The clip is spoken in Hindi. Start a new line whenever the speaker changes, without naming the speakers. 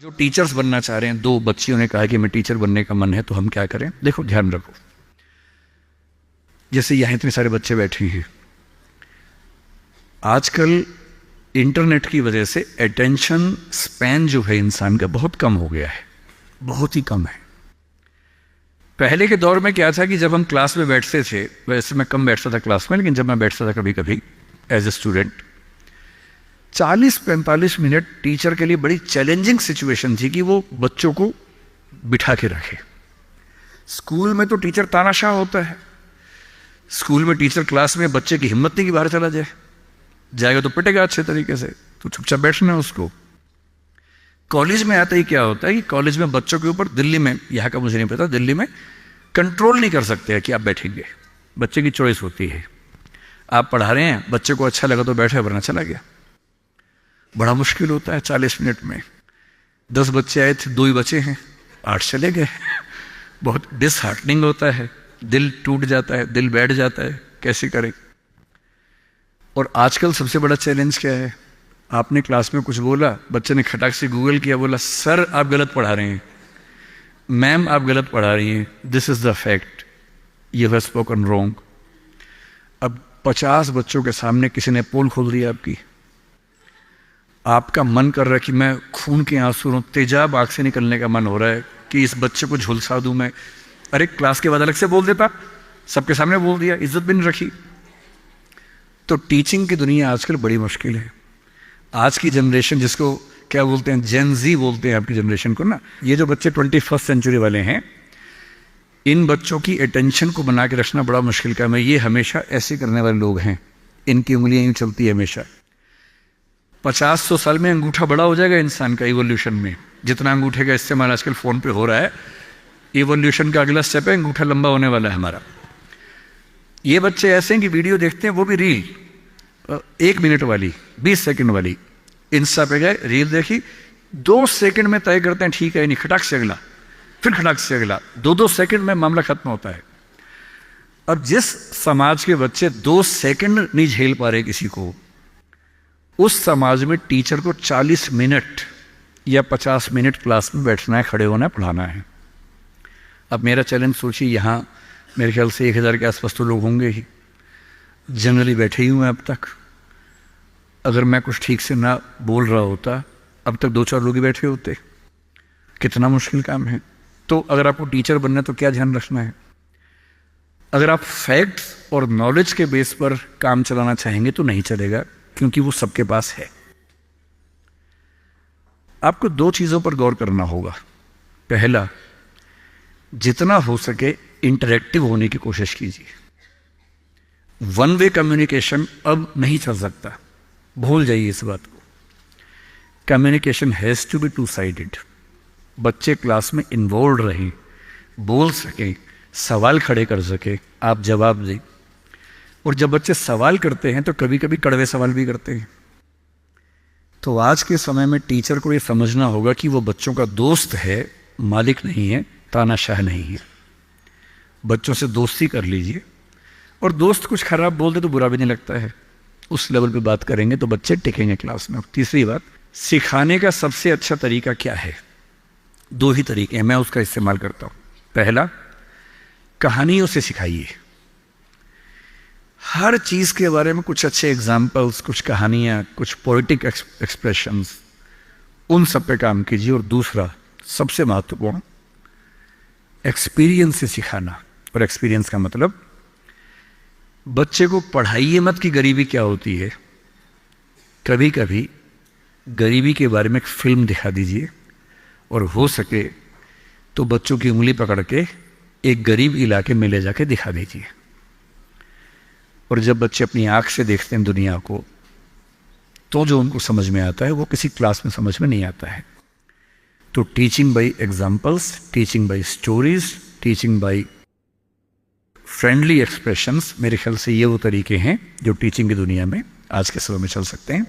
जो टीचर्स बनना चाह रहे हैं, दो बच्चियों ने कहा कि मैं टीचर बनने का मन है, तो हम क्या करें? देखो, ध्यान रखो, जैसे यहाँ इतने सारे बच्चे बैठे हैं, आजकल इंटरनेट की वजह से अटेंशन स्पैन जो है इंसान का बहुत कम हो गया है, बहुत ही कम है। पहले के दौर में क्या था कि जब हम क्लास में बैठते थे, वैसे मैं कम बैठता था क्लास में, लेकिन जब मैं बैठता था कभी कभी as a student, 40-45 minute teacher के लिए बड़ी चैलेंजिंग सिचुएशन थी कि वो बच्चों को बिठा के रखे। स्कूल में तो टीचर तानाशाह होता है, स्कूल में टीचर क्लास में बच्चे की हिम्मत नहीं कि बाहर चला जाए, जाएगा तो पिटेगा अच्छे तरीके से, तो चुपचाप बैठना है उसको। कॉलेज में आता ही क्या होता है कि कॉलेज में बच्चों के ऊपर, दिल्ली में, यहाँ का मुझे नहीं पता, दिल्ली में कंट्रोल नहीं कर सकते हैं कि आप बैठेंगे, बच्चे की चॉइस होती है। आप पढ़ा रहे हैं, बच्चे को अच्छा लगा तो बैठे, वरना चला गया। बड़ा मुश्किल होता है 40 मिनट में। 10 बच्चे आए थे, 2 ही बचे हैं, 8 चले गए। बहुत डिसहार्टनिंग होता है, दिल टूट जाता है, दिल बैठ जाता है, कैसे करें। और आजकल सबसे बड़ा चैलेंज क्या है? आपने क्लास में कुछ बोला, बच्चे ने खटाक से गूगल किया, बोला सर आप गलत पढ़ा रहे हैं, मैम आप गलत पढ़ा रही हैं, this is the fact, you have spoken wrong. अब 50 बच्चों के सामने किसी ने पोल खोल दिया आपकी, आपका मन कर रहा है कि मैं खून के आंसू रो, तेजाब आंख से निकलने का मन हो रहा है कि इस बच्चे को झुलसा दूं मैं। अरे क्लास के बाद अलग से बोल देता, सबके सामने बोल दिया, इज्जत भी नहीं रखी। तो टीचिंग की दुनिया आजकल बड़ी मुश्किल है। आज की जनरेशन, जिसको क्या बोलते हैं, जेन ज़ी बोलते हैं आपकी जनरेशन को ना, ये जो बच्चे 21st सेंचुरी वाले हैं, इन बच्चों की अटेंशन को बना के रखना बड़ा मुश्किल काम है। ये हमेशा ऐसे करने वाले लोग हैं, इनकी उंगलियां यूं चलती है हमेशा। 50-100 साल में अंगूठा बड़ा हो जाएगा इंसान का इवोल्यूशन में, जितना अंगूठे का इस्तेमाल आजकल फ़ोन पे हो रहा है। इवोल्यूशन का अगला स्टेप है, अंगूठा लंबा होने वाला है हमारा। ये बच्चे ऐसे हैं कि वीडियो देखते हैं, वो भी रील 1 मिनट वाली, 20 सेकंड वाली, इंस्टा पे गए, रील देखी, 2 सेकंड में तय करते हैं ठीक है नहीं, खटाक से अगला, फिर खटाक से अगला, 2-2 सेकंड में मामला खत्म होता है। अब जिस समाज के बच्चे 2 सेकंड नहीं झेल पा रहे किसी को, उस समाज में टीचर को 40 मिनट या 50 मिनट क्लास में बैठना है, खड़े होना है, पढ़ाना है। अब मेरा चैलेंज सोचिए, यहाँ मेरे ख्याल से 1000 के आसपास तो लोग होंगे ही, जनरली बैठे ही हुए अब तक। अगर मैं कुछ ठीक से ना बोल रहा होता, अब तक 2-4 लोग ही बैठे होते। कितना मुश्किल काम है। तो अगर आपको टीचर बनना है तो क्या ध्यान रखना है? अगर आप फैक्ट्स और नॉलेज के बेस पर काम चलाना चाहेंगे तो नहीं चलेगा, क्योंकि वो सबके पास है। आपको 2 चीज़ों पर गौर करना होगा। पहला, जितना हो सके इंटरेक्टिव होने की कोशिश कीजिए। वन वे कम्युनिकेशन अब नहीं चल सकता, भूल जाइए इस बात को। Communication has to be 2 sided. बच्चे क्लास में इन्वॉल्व रहें, बोल सकें, सवाल खड़े कर सकें, आप जवाब दें। और जब बच्चे सवाल करते हैं तो कभी कभी कड़वे सवाल भी करते हैं। तो आज के समय में टीचर को ये समझना होगा कि वो बच्चों का दोस्त है, मालिक नहीं है, तानाशाह नहीं है। बच्चों से दोस्ती कर लीजिए, और दोस्त कुछ खराब बोल दे तो बुरा भी नहीं लगता है, उस लेवल पे बात करेंगे तो बच्चे टिकेंगे क्लास में। तीसरी बात, सिखाने का सबसे अच्छा तरीका क्या है? 2 ही तरीके हैं, मैं उसका इस्तेमाल करता हूँ। पहला, कहानियों से सिखाइए। हर चीज़ के बारे में कुछ अच्छे एग्जाम्पल्स, कुछ कहानियाँ, कुछ पोइटिक एक्सप्रेशंस, उन सब पे काम कीजिए। और दूसरा, सबसे महत्वपूर्ण, एक्सपीरियंस से सिखाना। और एक्सपीरियंस का मतलब, बच्चे को पढ़ाइए मत कि गरीबी क्या होती है। कभी कभी गरीबी के बारे में एक फिल्म दिखा दीजिए, और हो सके तो बच्चों की उंगली पकड़ के एक गरीब इलाके में ले जाके दिखा दीजिए। और जब बच्चे अपनी आँख से देखते हैं दुनिया को, तो जो उनको समझ में आता है वो किसी क्लास में समझ में नहीं आता है। तो teaching bye examples, teaching bye stories, teaching bye friendly expressions, मेरे ख्याल से ये वो तरीके हैं जो टीचिंग की दुनिया में आज के समय में चल सकते हैं।